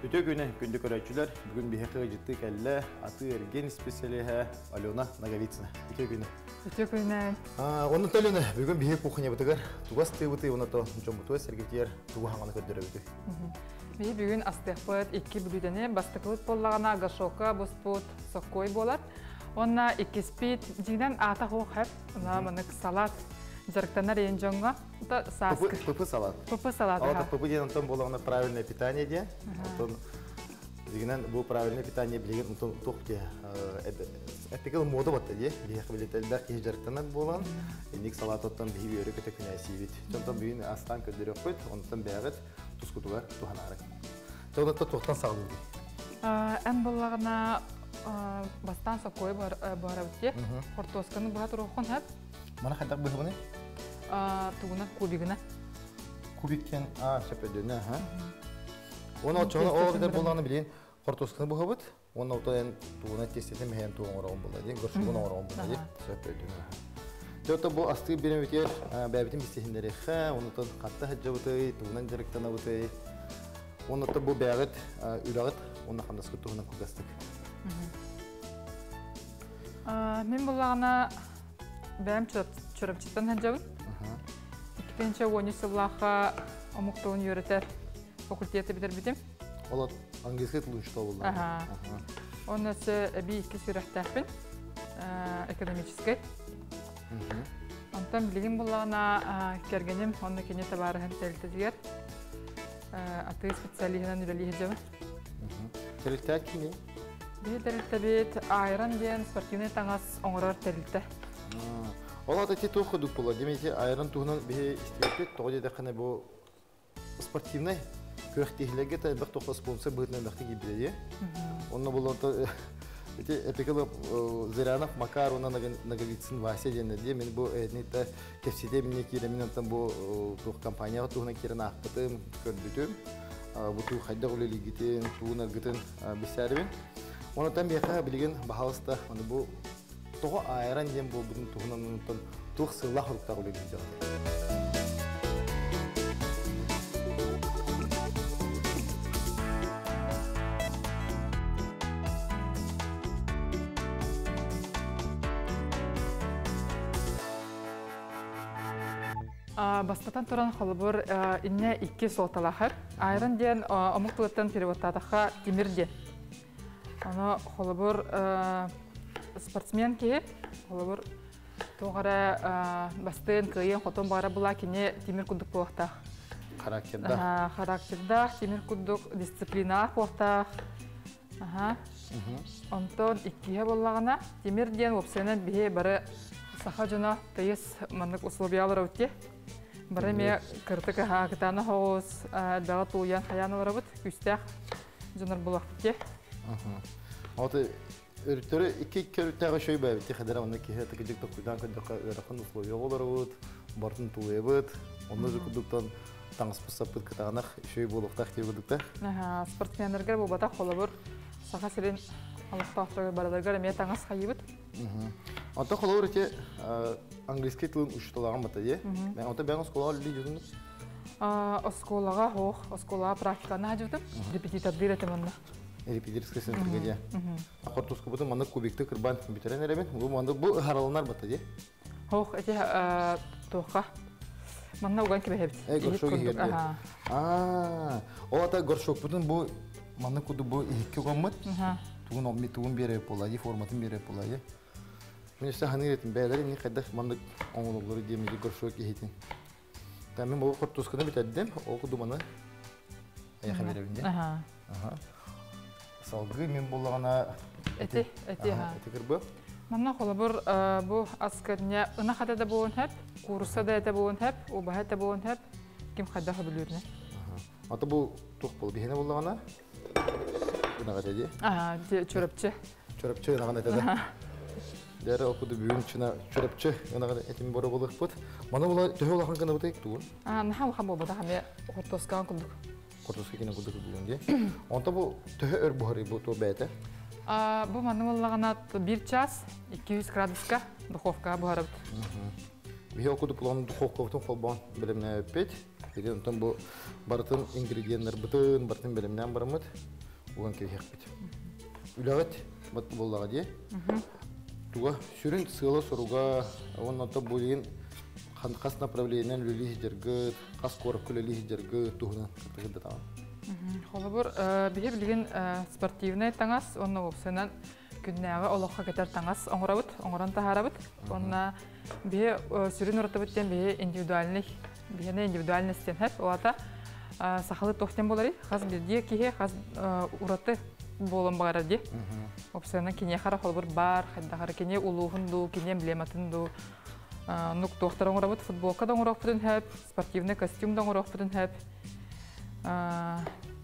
Öte güne gündük öğreticiler bugün bir hekaya ciddi kelle atı ergen spesiyeli Alona Nagavitsina. Öte güne. Öte güne. Onun talonu bugün bir hekaya kuhnya bıtıgar. Tuğas tığıbıtı onu da çoğumtuğa sergetiyer tuğu hangana kördüre bıtı. Bugün astıqpıt iki bülüdeni bastıqlıt bollağına gaşoka bosput sokoy bolar. Ona iki spit jingden ata hoq hep. Ona manık salat. Жарктанар енжонга, это саска. Пупы салат. Пупы салат, да. А вот пупы делают там было правильное питание, где? Дегенен был правильное питание, билеген утон тухте. Это как мода вот где? Бих билетельдер ки жарктанар было. Ник салат оттан бихи өрөк өтө күнә сибит. Сонтан бүйүн астан көдөрөк койт, онтан бягыт тускутугар туханарык. Тоғытта тухтан сагылды. Эн боллагына бастан сакой барабытте. Кортосканы бага турган хат. Mana hendak berapa nih? Tuguna kubikna. Kubikken sepedene ha. Onu çoğuna o kadar bulanı bilin. Kortoskını bu habat. Onu otayan tuguna testete mehen tuğun oran buladı. Görüşüğün oran buladı. Sepedene. Jota bu aslı benim biter. Bebetim istehinleri ha. Onu da katta hacca butay. Tugunan direktana butay. Onu da bu beğet ürağıt. Onu kandaskı tuğuna kugastık. Men bulağına ben çorapçıdan hacavın. İkinci oyuncularla omuktuğun yöreter fakültiyeti bitirdim. Ola İngilizce tuluşta oldu. Onun için bir iki sürühtahbin ekonomik. Ondan bilgim bulağına kergenim onun kendi tabarıhın teltediler. Atı spesialihinden üreli hacavın. Teltedi kimi? Bir teltebit ayran diyen sportivne tangas onurar teltte. Ola da tito kuduk bula. Demek ayran tuğunan bir istiyapet. Toğuca da kana bu sportivne köhtihilege de bir toğla sponsor bıhtına bakti gibi diye. Onunla bulan da epekala ziranak makar ona nagavitsin vahse diye diye. Ben bu neyte tefside minne kiremin tam bu tuğ kampanya tuğuna kiren akpatım kördütüm. Bu tuğ hayda uleli gitin tuğuna gitin bisaribin. Onu tam bir bilgin bahalsta onu bu Tuğ ayran diyen bu bunun tuğunun tuğ sığlah olup da oluyor diyeceğim. Бастатан туран холбур инне iki солталахар. Ayran diyen omuk tuğuttan переводтатаха Тимир diyen. Onu холбур спортсмен ки, олар тоғара бастын кыйын хотон бара була кине Тимир кудук болуктак. Характерда. Характерда Тимир кудук дисциплина болуктак. Онтон иккиге боллагана Тимир диен опсенен бие бары саха жона тыйыс мандык условиялар өтте. Бары ме кыртык хакытаны хоос дагы туян хаяналар бут күстак жонор болуктак. Örtleri iki körütleri şey böyle bir kadar onun ki hep teknik dokuzdan kadar rakam условия olurdu, barın tuğayıbıt, ondan sonra kuduktan tanış pısapıt kıtanak şey bulup taktiği budukta. Sportmenlerger bu batak olabilir, saha senin Allah'ta hafta baralarger meye tanış kayıbıt. Anta olabilir ki İngilizce dilin uçtuğlarım batıyor. Ben anta ben oskola liderdim. Oskolaga hoş, oskolaga praktikana hacıdım, repetitif etemanda. Repetirskesin tügediye. Kortoska bu da mandık kubikte kırban bitiren elemen. Bu mandık bu haralanlar batıyor. Hoş, ete toka. Manna ugan gibi hep. Gorşok geldi. O ata gorşok bunun bu mandık kudu bu iki ugan mı? Tuğun omni tuğun bir repolay, formatın bir repolay. Ben işte hani üretim beyler ni kadar mandık onları diye mi gorşok yetin. Tamam bu kortoska'da bitirdim. O kudu bana ayağa verebildi. Salgı men bolağına eti ha. Eti kırba. Manna olabilir bu askerine ına kadar da boğun hep, kursa da boğun hep, o bahet da boğun hep. Kim kadar biliyor ne? Ata bu tuğ bol bihine bolağına. Ina kadar diye. Çorapçı. Çorapçı ına kadar da. Dere okudu büyün içine çorapçı ına kadar etim bora bolak put. Mana bola töhe olağan kana butek tuğun. Naha olağan bu da hame ortoskan kuduk. Kortoska kine kuduk biliyorum diye. Onda bu töhe ör buharı bu to bete. Bu manımallağına 1 час 200 градуска духовка buharı. Bir okudu planı dуховка kol ban bilimine öpet. Dedi ondan bu barıtın ingredientler bütün barıtın bölümünden baramıt. Ulan ki hekbet. Ülavet batı bollağa diye. Tuğa sürün sığla soruga ondan da boyun kas направлениен лүлih жергет, kas корып лүлih жергет туһунан кытыгы да. Холобур бихе билген спортивный таңас, онна опсынан күннәгә олохка кетер таңас оңрабыт, оңран тахарабыт. Онна бихе сүрүн уратыбыттен бихе индивидуальный, бихене индивидуальностен хәп, олата сахалы тохтен болары, хас бирдие кихе хас ураты болон багара ди. Опсынан кине хара холобур бар, хадда кине улуһунду, кине эмблематынду. Нук тохтар оңрабыт, футболка да оңрабытын хәп, спортивный костюм да оңрабытын хәп.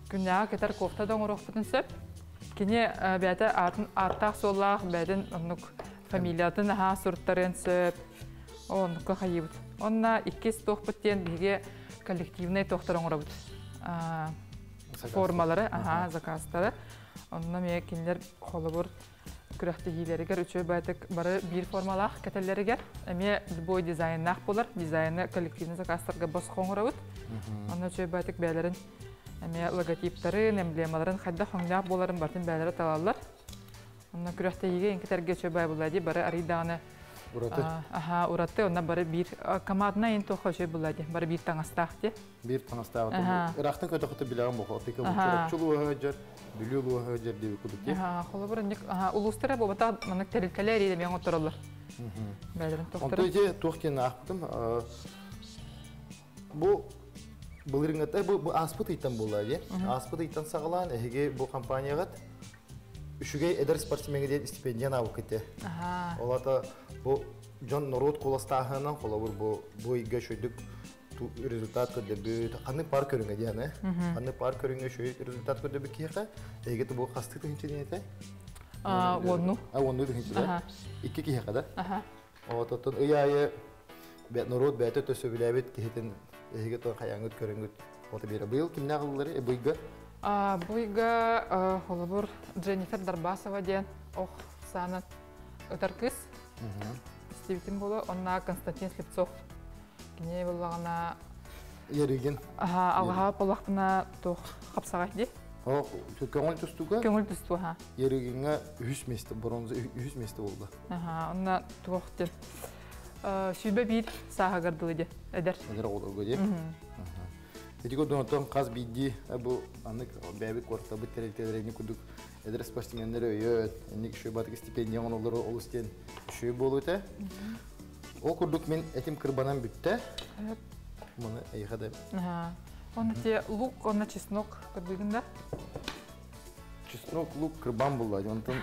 Күннәгә кетер кофта да оңрабытын сөп. Кине бәдә аттак соллах, бәдән нук фамилиятын ха сорттарын сөп. Оннукка хайыбыт. Онна 2 тохпыттен биге коллективный тохтар оңрабыт. Формалары, заказлары. Онна ме кинлер холобур күрәхте хиләргә үче байтык бары бир формалах кәтәләргә. Әме любой дизайннак булыр, дизайны коллективный заказларга бас хоңрабыт. Аны үче байтык бәйләрен әме логотиптарын, эмблемаларын хәддә хоңлап буларын бартын бәйләре талалар. Аны күрәхте хигә инкетәргә үче бай булады, бары ариданы. Ураты. Ураты, онна бары бир командна ин тохо үче булады, бары бир таңастак ди. Бир таңастак. Ирактан көтөкте билгән бу, тик чулуга җыр, билүлуга җыр дип күдүк. Холобур ник улустара бу бата моны терилкәләр иде мен оторалар. Бәйләрен тохтар. Онтойҗе тохкен ахтым. Бу булырыңгата бу аспыт иттен булады. Аспыт иттен сагалан, эге бу компаниягә үшүгей эдер спортсменге дейт стипендияны алып кетти. Олата бу жон народ коластахынан холобур бу бойга шөйдүк результат көдөбү аны пар көрүнгө дияне. Аны пар көрүнгө шөй результат көдөбү кийка эгет бу кастык тенченете. Онну. Онну тенченете. Икки кийка да. Ототон ыяйы бет народ бете төсөбүлөбүт кихетен эгет каяңыт көрүнгөт. Ота бери быйыл кимне кылдылары бойга Буйга холобур Дженнифер Дарбасова ден ох санат өтәркіз стивитин болу, онна Константин Слепцов кине болағына ереген алға полақтына тоқ қапсағай де. Көңіл түстуға? Көңіл түсту, Ерегенге 3 месті, бронзы 3 месті болды. Онна тоқ ден сүйбе бір саға ғардылы де, әдер. Әдер олығы де. Этико донтон каз бидди бу анык бәбик корта бу терелтелерни кудук эдер спортсмендер өйөт эник шөй батык стипендия олор олустен шөй болута. Ол курдук мен этим кырбанан бүтте. Муну эйхада. Он те лук, он чеснок кырдыгында. Чеснок, лук, кырбан булады. Онтон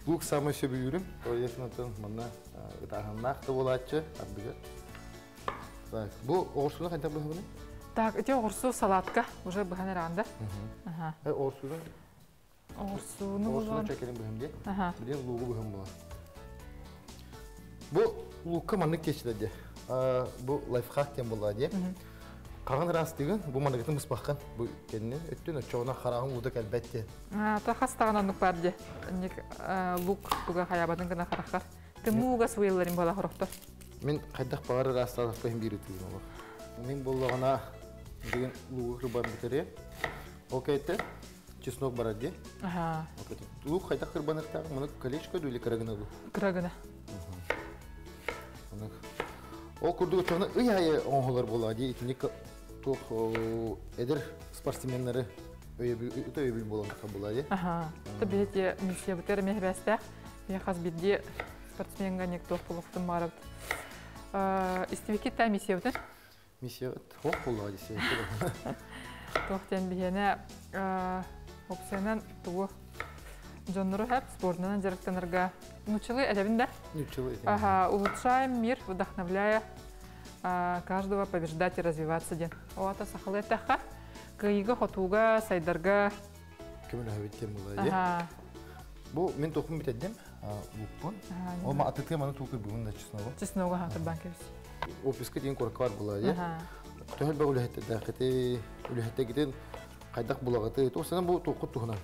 лук самый сөбүрүм. Тоясынтон мына тагыннакты болачы, абыга. Так, бу орсуна кайда булганы? Так, эти орсу салатка уже баханы ранда. Орсуна? Орсуну Орсуна чекерин бахымде. Биден лугу бахым була. Бу лукка маннык кечиледи. Бу лайфхак тем булады. Каган рас деген бу манныктын мыспаккан. Бу кенне өттүн өчөгүнө караган лудак албетте. Та хастаган аннык барди. Ник лук туга хаябатын гана каракар. Тымуга суйларым бала хорохтор. Мен кайдак багары расталып бахым биритим боло. Мен болгона деген лугу кырбан битере. Окейте. Чеснок баради. Окейте. Лук кайдак кырбаныкта, муну колечко или крагына бу? Крагына. Ол курдук чоңна ыяйы оңголор болады. Итник тох эдер спортсмендери өйбүл болгонда болады. Та бете миссия битер мехбаста. Я хас бидди спортсменга ник тох болуктун барып. Истивики та миссия битер. Миссия тох болады се. Тохтен бихене опсенен тугу Джоннуру хэп спортынан жарыктанырга нучилы элебинде. Нучилы. Улучшаем мир, вдохновляя каждого побеждать и развиваться ден. Оата сахалы таха, кыйга хотуга, сайдарга. Кемеле хавиттен булады. Бу мен тохум битедим. Лукпон. Ома атыты мана тукы бүгүн да чеснова. Чеснова хатыр банкебиз. Офиска ден коркар булады. Тохел ба улехте дакыты, улехте гиден кайдак булагыты. Тосана бу токут тухна.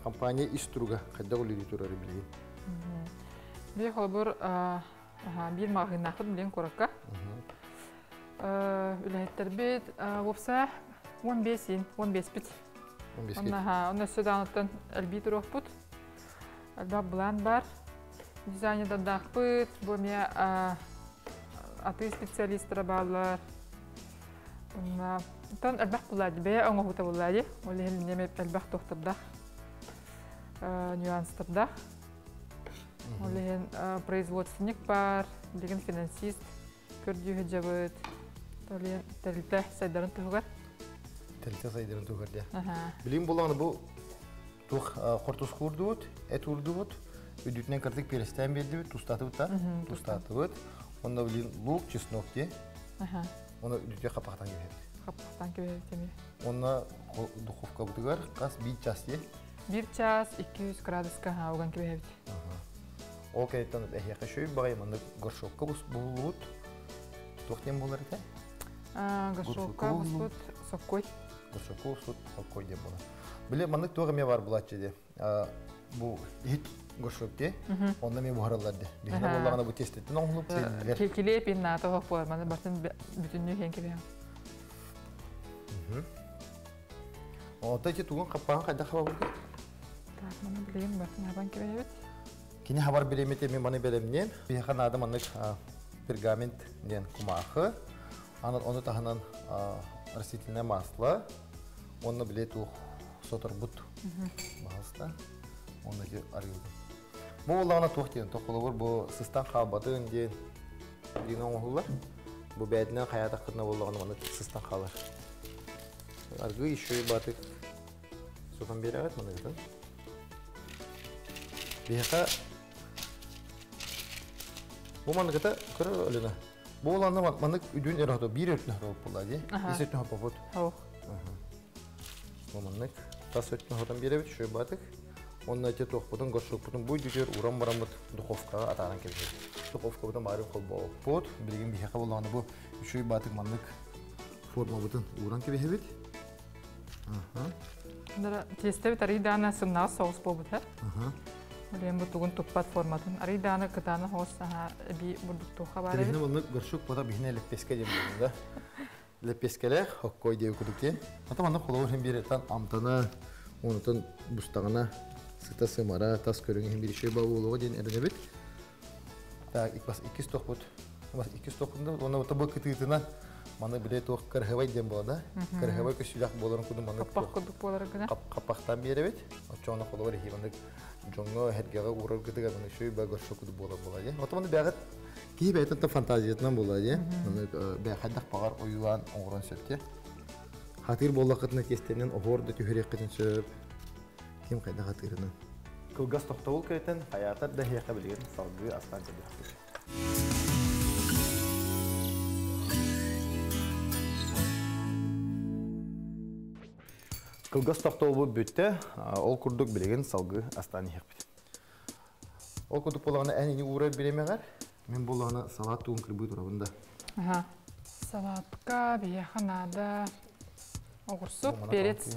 Компания иструга кайда уледи турары билген. Би холбур бир магынахыт билен коракка. үләһеттер бит, опса 15 бит. 15 ке. Онна сөданыттан әлби тұрық бұд. Әлбақ бұлан бар. Дизайнердан дақпыт, бұл мен аты специалистері балар. Тон әлбақ бұлады, бәе оңы ғута бұлады. Ол елінеме әлбақ тоқтырдақ, нюанстырдақ. Ол елін производственник бар, деген финансист, көрдігі жабыд. Ол елін тәрілті сайдарын тұғығар. Тәрілті сайдарын тұғығар, де. Білейін болағаны бұл қортус құрды өт, әт үрді өт, өдетінен кірдік перестен берді өт, тұстаты өт. Онда білейін лук, чеснок де. Оны өдетке қапақтан кебеді. Қапақтан кебеді теме. Оны духовка бұтығар, қас 1 час де. 1 час 200 градусқа оған кебеді. Ол кәйттен әйеқі шөй бағай, мұнды горшокқа бұлы өт. Тоқтен болар екен? Горшокқа бұлы өт, соккой. Горшокқа бұлы өт, соккой де болар. Біле, мұнды тоғыме бар бұлат жеде. Бұл ет горшокте, онда мен бұғараларды. Бігіне болағына бұл тестеттен оңылып селділер. Келіп ен наты оқ болар, маны бартын бүтінні кен кебе. Ота ете туғын қаппаған қайда қаба болды? Так, маны білейін бартын абан кебе ебет. Кені хабар беремете мен маны беремнен. Бейхан адым анық пергамент ден кумақы. Оны тағынан растительное масло. Оны біле туқ сотыр бұт бағыста. Оны де арғылды. Бұл олағына тоқ дейін. Тоқ олығыр бұл сыстан қалбатын дейін. Дейін оңғылар. Бұл бәдінен қаята қырна олағына оны сыстан қалар. Арғы еще и батық соған бері ағат мұны ғытын. Бейха бұл маны ғыта көрі өліні. Бұл олағына маңық үдуін әріғді бір өртін ғырып болады. Есетін ғапа бұд. Бұл маңық тас өртін ғыдан бері бет шөй батық. Onun ete toq budun, qorşuq budun, bu dügür uran baramıd duxovkağa atağın kelişir. Duxovka budun bari qol boğ bud, bilgin bir haqqa bolağını bu üçüy batıq manlık forma budun uran kebehebit. Testebit arıydağına sımnağı soğuz boğbud her. Olen bu tuğun tuppat formatın. Arıydağına kıtağına hoş bir burduk tuğa var. Telefine manlık qorşuq bada bihine leppeske demeyinde. Leppeskeler hokkoy dev kudukte. Ata manlık qolağır hem bir etan amtana, onutun bustağına sıta sımara, tas körüngü hem bir şey bağı oluğa den erenebit. Tak, ilk bas 2 toq bud. Bas 2 toqunda ona otaba kıtığına manı bile toq karhavay dem bolada. Karhavay kösülaq boların kudu manı Kapak kuduk boları gına. Kapaqtan berebit. Çoğuna qolağır hevanlık jonga hergaga uğrar kıtıga manı şey bağı gorşu kudu bolar. Ota manı bağıt ki beytan ta fantaziyatından bolada. Manı bağı haddaq bağar oyulan oğran söpte. Hatır bollaqıtına kestenen oğor da tühürek qıtın söp. Kim qayda hatırını? Kılgaz toxtavul köyten hayatar da heqa bilgen salgı aslan çabı. Kılgaz toxtavul bu bütte, ol kurduk bilgen salgı aslan heqa. Ol kurduk bolağına en iyi uğrar bilemeğer. Men bolağına salat tuğun kırбы turabında. Salatka, biyaxanada, oğursu, perets.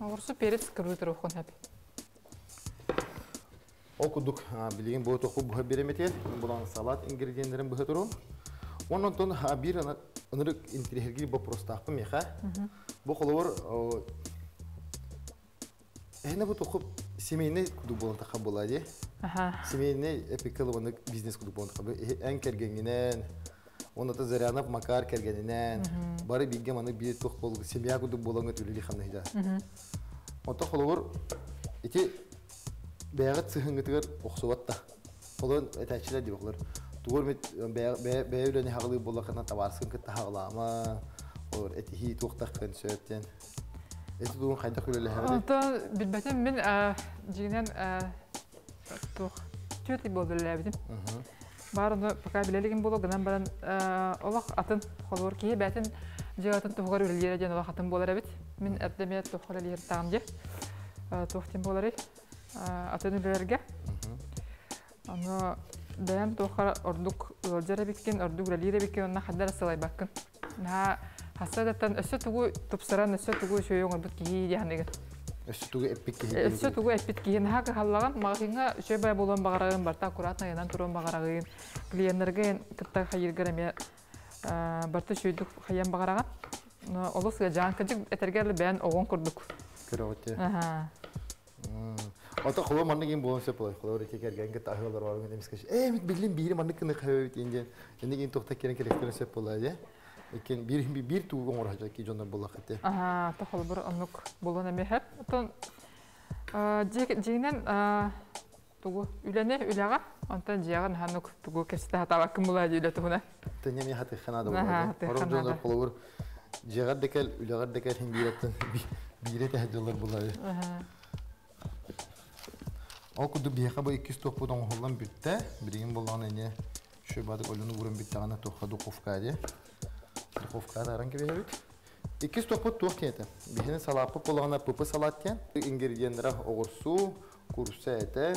Oğursu perets kırбы turabın hep. Okuduk bilgin bu toxu bu beremetel. Bulan salat ingredientlerin bu turum. Ondan ton bir anırık intrihergili bu prostaqı mexa. Bu qolor hene bu toxu semeyne kudu bulan taqa boladı. Semeyne epikalı banık biznes kudu bulan taqa. En kergenginen onda da zaranap makar kergeninden bari bilge manık bir tox bolu semya kudu bulan tüleli xamna hida. Ondan qolor iti Bəyəğət sıxıngıtıqır oxsuvatda. Olan ətəkçilər deyib oxular. Tuğur bəyəvləni haqlı bolaqından tavarsın kıtta haqlama. Olur, etihi tuğtaqın söhbətdən. Eti tuğun qaydaq öyle həvəli? Ota bilbətim, mən ciginen tuğ tüyəti boldu ləbidim. Var onu baka biləligin bolu, gınan baran olaq atın xolur ki, bətin cığatın tuğar ölülərə jen olaq atın bolar əbit. Mən ətləməyə tuğar ölülər tağım je. Tuğtin bolar atın ülülərge. Onu bəyəm tuğar orduk ölcərə bikken, orduk ölülərə bikken, ona xaddara sılay bakın. Hasadatan össü tuğu tupsaran, össü tuğu şöyün orbut kihi diyanigin. Össü tuğu epik kihi? Össü tuğu epik kihi. Naha kıhallağın, mağınga şöy bay bolon bağırağın, barta kuratna yanan turun bağırağın. Kliyenlerge kıtta hayır göremeye барты шүйдік хайян бағараған. Олыс жан кәжік әтергерлі бән оғын күрдік. Көрөтте. Ата қолы манны кейін болын сөп олай. Қолы өреке кәрген кет ағылар бар өңін емескеш. Мен білдім бейірі манны кінді қабабет енген. Енді кейін тоқта керен керектерін сөп олай. Екен бір туғын орағыжа ки жондан болақ әтте. Ата қолы бір ұнық болын әме әп. Жегінен тугу үләне үләға, онтан жияган ханук тугу кесте хатаба ким була диле тугуна. Тәнем я хаты ханада була. Орын жондар қолуыр жиягар декел, үләгар декел хин биреттен бирете хаджалар була. Ал куду бияқа ба 200 тоқпудан холлан битте, бирген болған эне шөбадык олуну бурын биттагана тоққа духовка де. Духовка да ранги бебит. 200 тоқпут тоқ кете. Бихне салапы болғана пупы салат кен. Ингредиенттер огурсу, курса эте,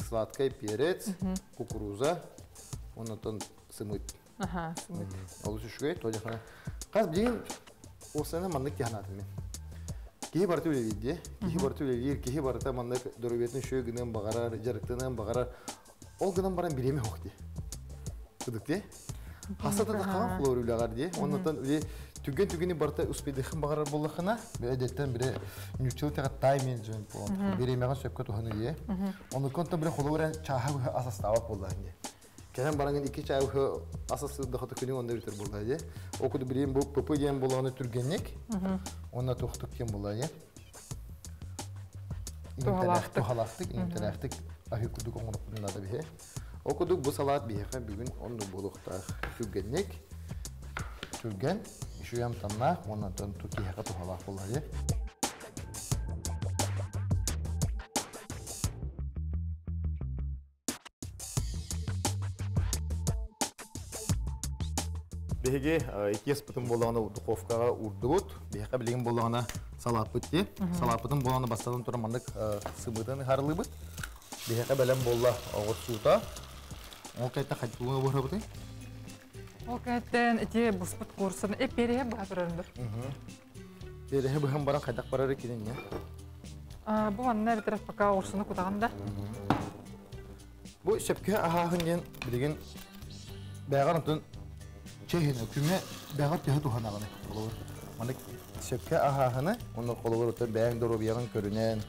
сладкий перец, кукуруза, оннан сымыт. Сымыт. Алу сүшгөй, толя хана. Каз бигин осына мандык тиянатын мен. Кихи барты үле видде, кихи барты үле вир, кихи барты мандык дөрөбетин шөйгүнөн багарар, жарыктынан багарар. Ол гынан баран биреме хокти. Кудукте. Хасата да калган флор үлегар ди. Оннан үле түген барта успедихин багарар боллахына, бедеттен бире нючилтага таймен жөн болот. Биремеген сөпкө туханы ие. Оны конта бире холорен чаха асастава боллахын. Кәһәм баранган 2 чаха асасы да хата күнү онда битер болду ие. Окуду бирем бу пп дигән болганы түргенник. Онда тохтук кем болду ие. Тухалактык, интерактык ахикуду коңрукунда да бие. Окуду бу салат бие һәм бүген онда булукта түргенник. Түрген Шуям танна, оннан тон туки хака тухалақ болады. Беге 2 спытын болғаны духовкаға урдугут, беге білеген болғаны салат бүтте. Салат бүтін болғаны бастадан тұрам мандық сыбытын харылы бұт. Беге бәлем болла ауыр суыта. Ол кәйтті қайтылуына бұра бұты? Ол кәттен әте бұспыт курсын переге бағырындар. Переге бұғын баран қайдақ барары кеден, не? Бұл анна бітіріп бақа орсыны құтағанда. Бұл сөпке ағағын ден білеген бәғар ұнтын чейхін өкіме бәғар түйі тұханағыны. Мандық сөпке ағағыны, оны қолығыр ұтын бәң дұру бияғын көрінен,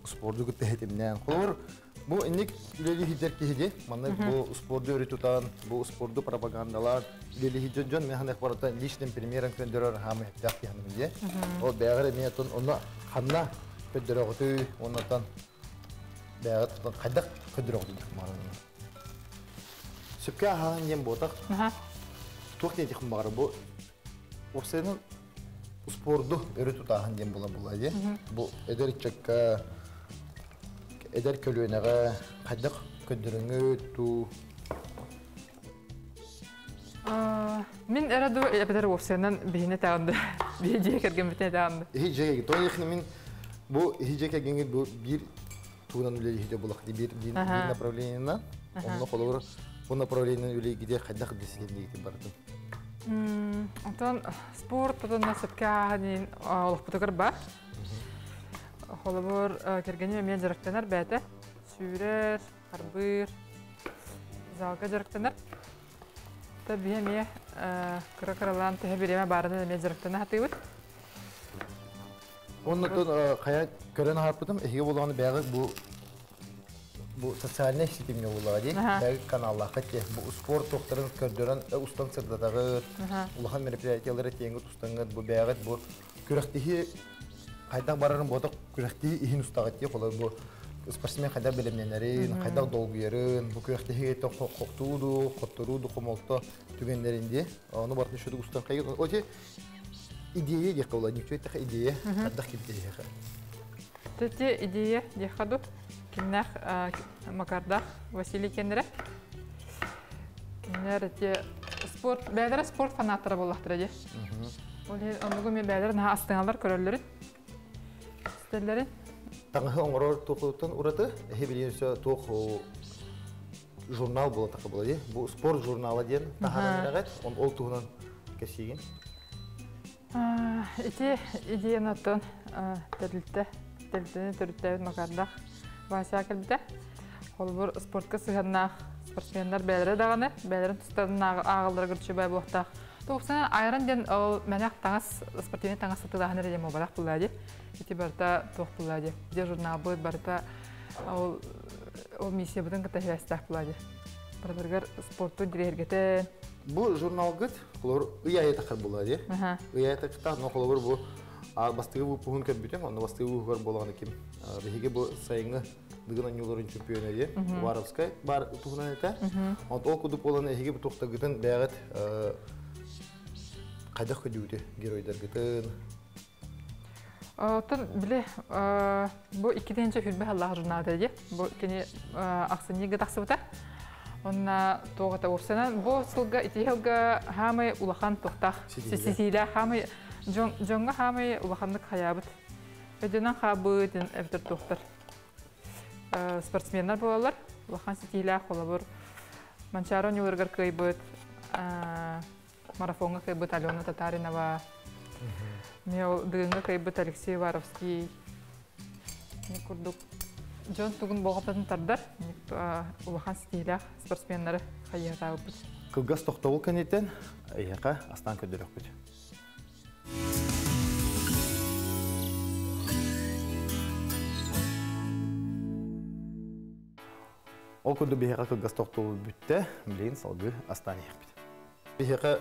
спорды күтті хетімнен. Қолығыр bu indik ileri hicret kihidi, manne bu spordu öğretiyorlar, bu spordu propagandalar, ileri hicret jon men hanek barata lişten premieran köndürür hamı hep yanım diye. O değerli niyetin onu hanna köndürür otu, ondan değerli kadak köndürür otu marun. Süpke han yem botak. Çok ne diyeyim var bu. O senin spordu öğretiyorlar han yem bulan diye. Bu eder çekka Eder kölüğüne kadak köndürüngü tu. Min eradı yapıdır ofisinden bihine tağındı. Bihiceye kergen bitene tağındı. Hiceye git. Onun yakını min bu hiceye kergen bu bir tuğunan üle hiceye bulak di bir направлениянан. Onunla kolor bu направлениянан üle gidiyor kadak disiplini gidip bardım. Ondan spor da nasipke hani olup butakar ba. Холобор кергене мен жарыктанар бәте сүйрер, карбыр, залга жарыктанар. Табия ме кыракыралан тәһә биреме барыны мен жарыктана хатыбыт. Оннан кая көрән харпытым, эге булганы бәгы bu социальный сетемне булады. Бәгы каналларга те бу спорт токтарын көрдөрөн устан сырдадагы улахан мероприятиялары теңге тустанган бу бәгы бу көрәктеги Кайдак барарын бодок күрәкти ихин устагы тие колор бу спортсмен кайдак белемнелерин, кайдак долгуерин, бу күрәктеги токтууду, коттуруду, комолто түгенлеринде. Аны бартын шуды устан кайгы. Оте идея дек калды, ничего это идея, кайдак идея. Тете идея дехаду киннах Макардах Василий Кендре. Киннер те спорт, бәдәр спорт фанаттары буллактыр ди. Onu men bäler ha astыңалар көрөллөрүн. Стеллерин. Таңгы оңрор токуттан ураты, билерсе ток журнал болот такы Бу спорт журналы ден тахарагат, он ол тугунан кесиген. Эти идеянатын телтен төрүттө Макардах Вася келди. Холбор спортка сыганнах спортсмендар бәлері дағаны, бәлерін тұстарынан ағылдары күртші бай болықтақ. Тоқсана айран ден мәнәқ таңас спортивен таңас сатыдағын әрдем обадақ бұлады. Ити барта тоқ бұлады. Де журнал бұд барта ол миссия бұдың кіта хәстақ бұлады. Барбаргар спортту дирергеті. Бұл журнал гыт, олар ұяйы тақыр бұлады. Ұяйы тақыртақ, но олар бұл бастығы бұл пұғын көббітен, оны бастығы бұғыр болғаны кем. Бігеге бұл сайыңы дығынан юларын чемпионы де, Варовскай бар тұғынан еті. Ол күдіп оланы әйге бұл тоқта гытын бәғыт қайдақ көдеуді геройдар гытын. Отын біле, бұл 2-ден фильмі Аллах журналды де. Бұл кені ақсыны гытақсы бұта. Онна тоғыта орсанан, бұл сылға итеғілға хамай улахан тоқтақ. Сесилі хамай, жоңға хамай улахандық хаябыт. Өденен қабыт, әбітір тоқтар. Спортсмендар болалар. Улахан сесилі қолы бұр. Манчарон юлырғар көйбіт. Марафонға көйбіт Алена Татаринова. Мел дығынға көйбіт Алексей Варовский. Не күрдік. Жон тугун болғаптатын тардар, улахан стилях спортсменлары қайыға өпіт. Кылгас тоқтауыл кәнеттен, айяқа астан көдірек бүт. Ол күнді бейхеға кылгас тоқтауыл бүтті, білейін салғы астан еқ бүт. Бейхеға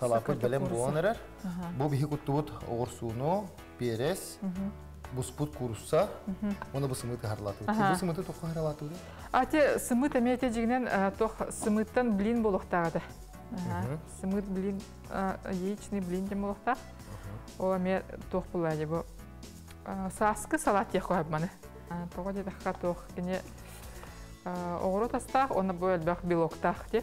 салапы бәлем болған әрер. Бұл бейхе күтті бұд оғырсуыны, перес, Буспут курса, оны бұл сымыты харалату. Бұл сымыты тоққа харалату да? Ате сымыт әмейте жегінен тоқ сымыттан блин болуқтағады. Сымыт блин, яичный блин дем болуқтақ. Ол әме тоқ болады бұл. Саскы салат ек қойып маны. Тоға дедіққа тоқ кене оғыру тастақ, оны бұл әлбәқ белоқтақ де.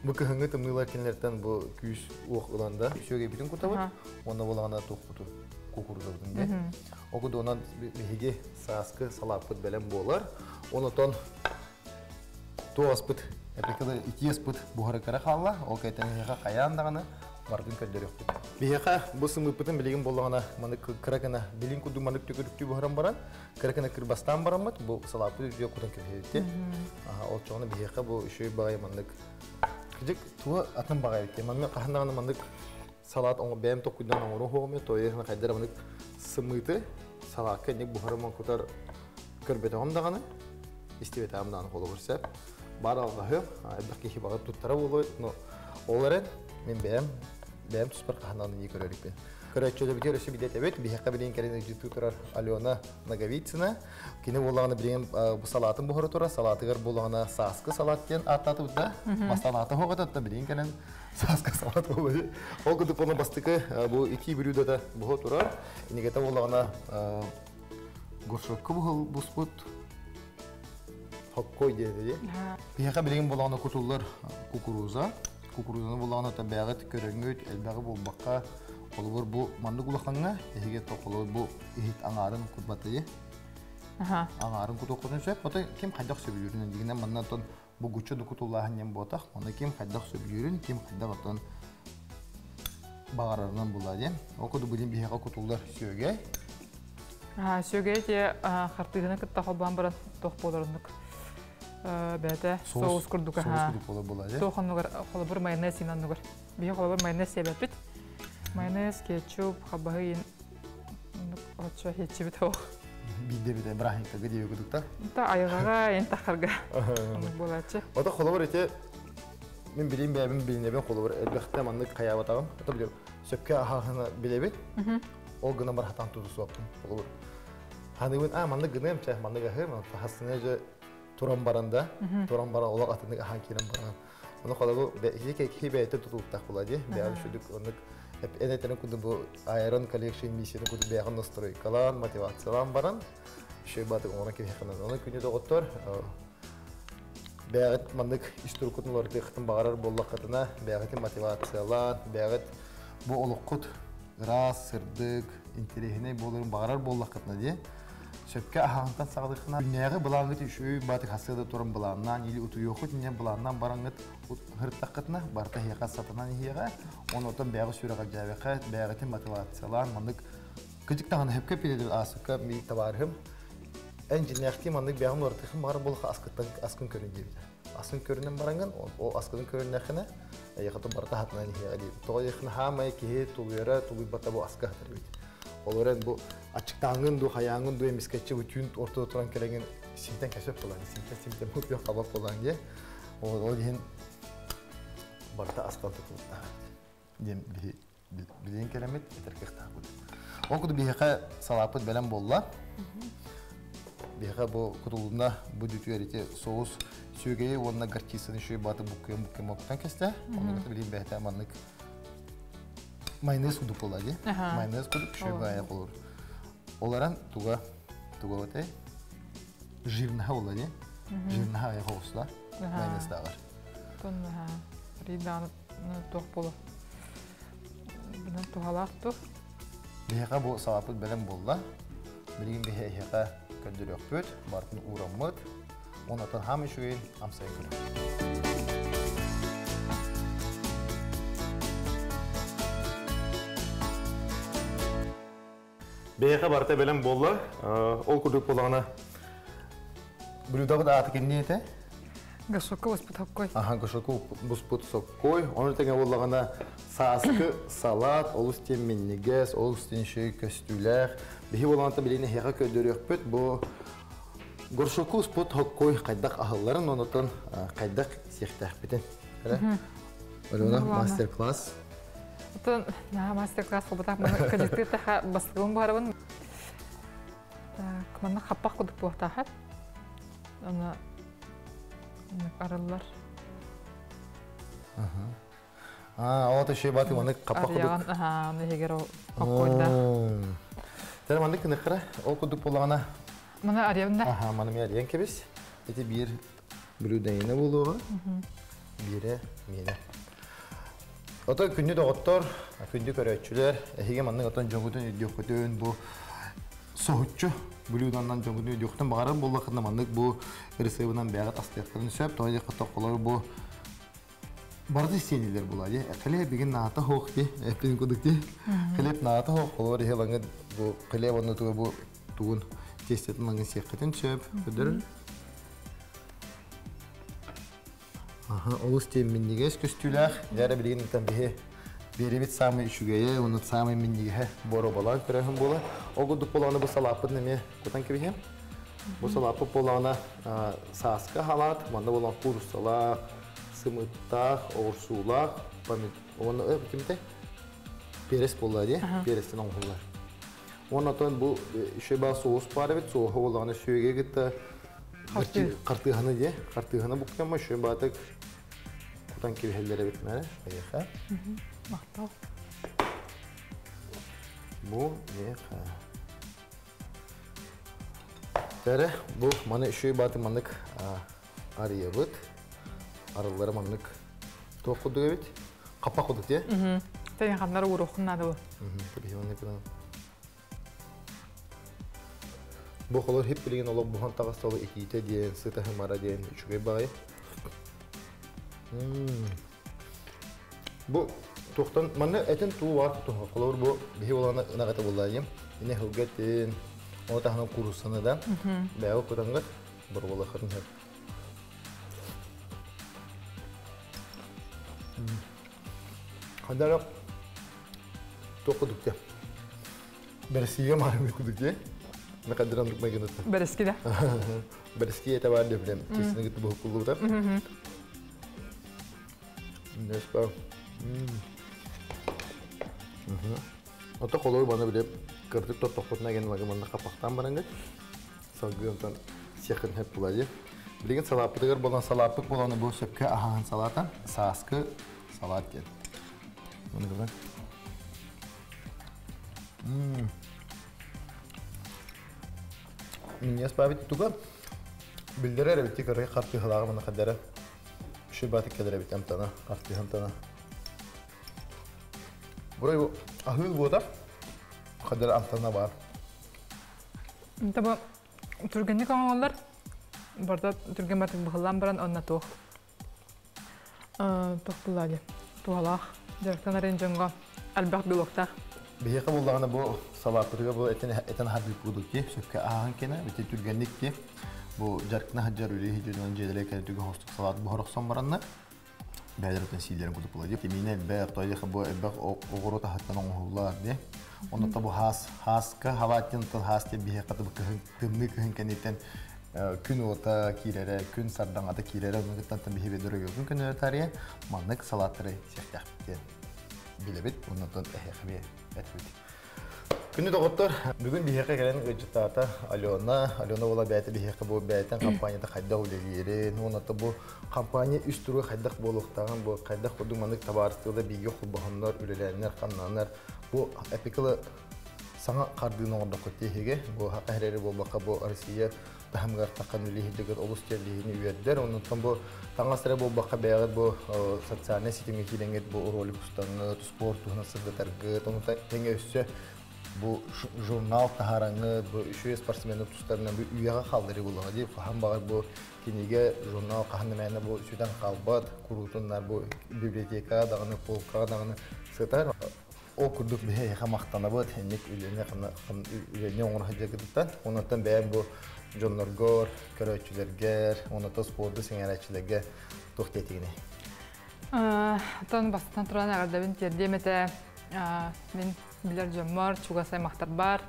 Бұл кіхіңі тымнылар кенлерден бұл күйіс оқ ұланда сөге бітін күтабыд, оны болағына тоқ құтыр. Кукурузовдың де. Оқыды онан бейге саскы салапыт бәлем болар. Оны тон тоғаспыт, әпекілі икиеспыт бұғары кәрі қалла. Ол кәйтен бейге қаяндағаны бардың көрдері өкпіт. Бейге бұл сымыпытын білеген болағына кірәкіна білін күді манық төкірікті бұғыран баран. Кірәкіна кірбастан барамыд, бұл салапыт өте құтын кіргеретте. Ол çoğunu бейге бұл үшөй бағай мандық. Күдік туы атын бағай етте. Манмен қағындағаны мандық салат оңы бәйім тоқудан оңыру хоғымен тойырына қайдары мұнық сымыты салатқа нек бұхарыман күтар көрбеті оңдағаны істебеті амдағаны қолы көрсеп бар алғағы әбдақ кехи бағып тұттара болуыд оларын мен бәйім тұспар қағындағаны не көрерік бен көрәтчөді бітер өсі бідет әбет бейхаққа білген кәріне жүтті тұрар Алена Наговицина кені болағаны білген бұл салатын бұхары тұра салатығыр болағына саскы салаттен аттаты бұдда бастан аты хоғататта білген кәрін саска салат болды. Ол күдік оны бастықы бұл 2 бүрюдата бұғы тұрар. Инегеті олағына ғұршыққы бұл спұт хоққой деді. Бейхақа білеген болағына күтулар кукуруза. Кукурузаны болағына бәғыт көріңгөт, әлбәғі бұл баққа олығыр бұл манды құлақаңа. Ехеге тоқылы бұл ехет аңарын күтбаты. Аңарын күт оқытын сөп. Ота кем қайдақ сөбі жүрінен дегенен маннан тон бұл күтші дұқытулағын ем ботақ. Оны кем қайдақ сөбі жүрін, кем қайдақ отын бағарарынан болады. Оқыды бұлін бейхеға күтулар сөге. Сөге де қартығыны күтті қолбан бұрын тоқ боларындық. Бәді соғыз күрдік. Соғыз күрдік болар болады. Тоқынығыр қолы бір майонез инанығыр. Бейхе қолы бір майонез себет біт. Майонез, кетчуп, қабағы ен отша хетчі біт оқ. Биде брахинка где күдікті? Та айғаға, ен тақырға болатшы. Ота қолы бір ете, мен білейін бәйбін білінебен қолы бір әлбәқті манны қаяу атағым. Ота білем, сөпке ағағына білебет, ол ғына бар хатан тұзы суаптым қолы бір. Ханығын, манны ғына емчә, манны ғағыр, хасыны жа туран баранда, туран баран олақ атының ахан керен баран. Оны қолы бір, кей бәйті тұтылықтақ болады, бәйбі шүдік онық. Әнетінің күнді бұл Iron Collection миссияны күнді бәйғын настройкалан, мотивациялан баран. Шөй батық оңына кебеқынан. Оны күнді доғыттыр. Бәйғыт мандық істір күтін оларды қытын бағарар боллақ қытына. Бәйғыты мотивациялан, бәйғыт бұл олық күт, ғырас, сырдық, интерегіне болырын бағарар боллақ қытына де. Сөпке ағаңтан сағдықына. Дүнияғы бұлаңғыт үшөй батық хасыда тұрын бұлаңнан, или ұту еқіт, не бұлаңнан бараңғыт ғырттақ қытына, барта хеға сатынан хеға. Оны отын бәғы сүріға жәвеқі, бәғыты мотивациялан, мандық күдік тағаны хөпке пеледір асыққа мейік табарым. en cinniyakti mandık bir ağın ortakın var bol askın körün gibi. Askın köründen barangan o askın köründen kene yakıtı barda hatnan yani. Toğu yakın hamay ki tuluyara tuluy bata bu askı hatır bit. Olarak bu açıktangın du hayangın du emisketçi bütün ortada oturan kerengin simten kesip olan simten mutlu yok kabak olan diye. O diyen barda askın tutulur. Diyen bildiğin kelimet yeter ki tahbul. O kudu bihaka salapıt belen bolla. Bihaka bu kutulunda bu dütüyerite soğuz sögeyi onunla garçisini şöyle batı bukkaya moktan keste. Onu da bileyim behte amanlık mayonez kuduk oladı. Mayonez kuduk şöyle ayak olur. Olaran tuga öte jirnaha oladı. Jirnaha ayak olsa mayonez dağlar. Tonda ha. Ridanı toh bolu. Buna tohalak toh. Bihaka bu salapıt belen bolla. Bilgin bihaka köndür yok büt, bartın uğramıd. Ondan hamı şöyle amsaya görüyor. Beyaka barta belen bolla, ol kurduk bolağına blüdağı da atı kendine ete. Gaşoka usput hakkoy. Aha, gaşoka usput sokkoy. Onun tenge bolağına saskı, salat, olus temminniges, olus ten şey köstüler. Bihi bolağına bilene heka köndür yok büt, bu Горшоку спот хоккой кайдак ахылларын онотон кайдак сехтах битен. Олена мастер-класс. Отон мастер-класс болбатак мына кадетте таха бастыгым барабын. Так, мына хаппак кудук болтахат. Ана араллар. Ата şey batı manda kapak kuduk. Arıyan, aha, ne hegero hokkoyda. Tere mandık nıkıra, o kuduk bolağına. Mana arayanda. Aha, manım arayan kebis. Eti bir blüdeyine buluğa. Bire mine. Ota gündü doktor, gündü köröççüler. Hege mandık otan jongudun ödüyokudun bu soğutçu. Blüdandan jongudun ödüyokudun. Bağırın bol vakitinde mandık bu reseptinden beyaz astıyaklarını söp. Toyda katoqoları bu barda isteyeniler buladı. Kale bugün nata hoq di. Epin kuduk di. Kale nata hoq olur. Helangı bu kale onu tuğ bu tuğun. Testetin langın siyakatın çöp. Ödürün. Aha, olus temminniges köstüler. Yara bilgin tabii biri bit samı şugaya, onu samı minniге boru balan körehim bola. O guduk bolağını bu salapıt neme kutan gibi hem. Bu salapıt bolağına saska halat, manda bolan kursalak, sımıttak, orsulak, pamit. Onu öp kimde? Peres bola diye, peresten onhular. Ondan sonra bu şöyle soğuz var evet, soğuk olanı şöyle gitti. Kartıhanı diye, kartıhanı bu ama şöyle batık kutan gibi hellere bitmeli. Ayıka. Maktal. Bu ayıka. Tere bu mana şöyle batı manlık arıya bit. Arıları manlık tokudu evet. Kapak kuduk diye. Tabii kanlar uğruğundan da bu. Tabii manlık da. Bu kolor hep bilgin olup bu hantağız tolu ekiyte diyen, sıta hımara diyen üçüge bağay. Bu tohtan, manna etin tuğu var tuğu. Kolor bu bihi olana nağata bulayım. Yine hıggetin, o tahının kurusunu da. Beğe kudangat, burgula kırın hep. Kadar tokuduk ya. Bersiye marmi kuduk ya. Ne kadar anlık mı gönderdi? Bereski de. Bereski ya tabii de bilem. Kesinlikle gitti bu kullu da. Nespa. Ota kolor bana bile kırdık tokutuna gelen lagımında kapaktan barangay. Salgıyontan siyakın hep bulayı. Bilgin salapıdır bolan salapık bolanı bu söpke ahan salatan saskı salat gel. Bunu gören. Minyas babit tuga bildirer bitti karı kartı halağı bana kadar şu batık kadar bitti amtana kartı amtana burayı bu ahıl bu da kadar amtana var Tabii Türkiye'nin kanallar burada Türkiye batık bıhılan baran onna tuğ. Tuğ buladı. Tuğalaq. Direkten arayınca elbaq bir vakta Бихека буллагана бу салаттырга бу этен хадып будуки, сөккө ахан кена, бите түргенникки. Бу жаркна хаджар үле хижүнөн жеделе кентүгө хостук салат бу хороксон баранна. Бәдәртен силдерин кутуп булады. Темине бә тойдыхы бу эббак огорота хаттан оңулар ди. Онда бу хаска хаваттын тыл хасте бихека бу кымны кенетен күн ота кирере, күн сардаңата кирере, онда бихебе дөрөгө күн тария, маннык салаттыры сехтак билебит, онда эхебе этбит. Күнү доктор, бүгүн бихека келен ыжытата Алена бола бәйте бихека бу бәйтен компанияда кайда үлегире, онда бу компания үстүрү кайдак болуктаган бу кайдак кудуң манык табарыстыгы биге кулбаханнар, үлеләннәр, каннаннар. Бу эпикалы саңа кардыгын орда көтеге, бу хакырере болбакка бу Россия тахамгар такан үлегидер областьлерини үердер, ондан бу таңасыра болбакка бәягат бу социальный сетиме килеңет бу ролик устаңы, спорт тугнасыгы таргы, онда теңе өссө бу журнал тахараңы, бу үшө спортсменнер тустарынан бу үйәгә калдыры булган ди. Фахам багыр бу кинеге журнал кахнымәне бу үчүдән калбат, курутуннар бу библиотека дагыны, полка дагыны сытар. О курдук бе хамактана бу тенник үлене үлене оңор хаҗагыттан. Ондан бәян бу жонноргор, көрөчүләргә, онда спортты сеңәрәчләргә тохтетигене. Тон бастан туран агырда бин тердемете мен билер жомор, чугасай мактар бар,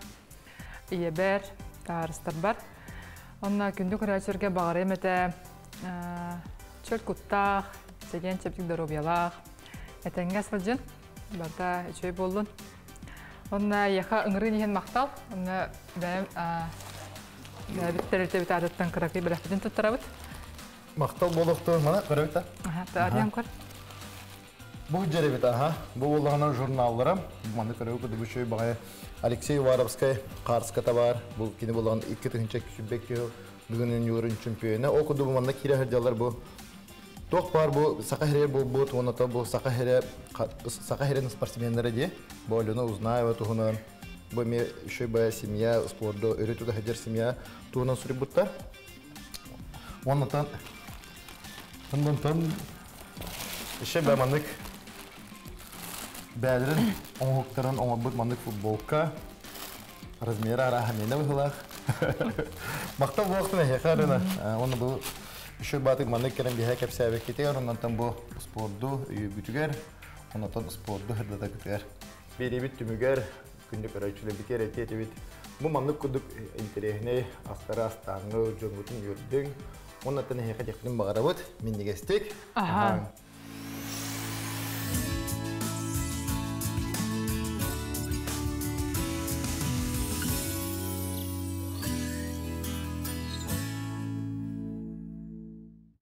иебер, тарыстар бар. Онна күндү көрөчүргө багыр эмете чөл куттак, деген чептик доробиялак, этеңге сылжын, барда чөй болдун. Онна яха ыңрын иген мактал, онна бәм биттерте бит адаттан кыракы бирәфтен туттарабыт. Мактал болукту мана көрөбүт. Таарыян көр. Бу жеребит бу болгонор журналлары, мана көрөбүт бу шөй багы Алексей Варовская, Карска товар, бу кини болгон 2-нче күчүбек бүгүнүн юрын чемпиону. Окуду бу мана кире хырдалар бу. Тох бар бу сакахире бу тонота бу сакахире спортсмендери ди. Бу Алена Узнаева тугунан бу ме шөй ба семья спортдо өйрөтүдө хаҗар семья тугунан сурибуттар. Ондан еще ба манык бәдерин оңуктарын оңобут манык футболка размеры арахамена выхлах. Мактал болуктун хекарына. Оны бу еще батык манык керен бихе кепсәбек кетер, ондан бу спортду бүтүгер, ондан спортду хырдата кетер. Беребит түмүгер күндүк көрөчүлөр бикер этебит. Бу манык кудук интерехне астара астаңы жөнгүтүн юрдүң. Ондан хека жактын багарабыт, миннигестик.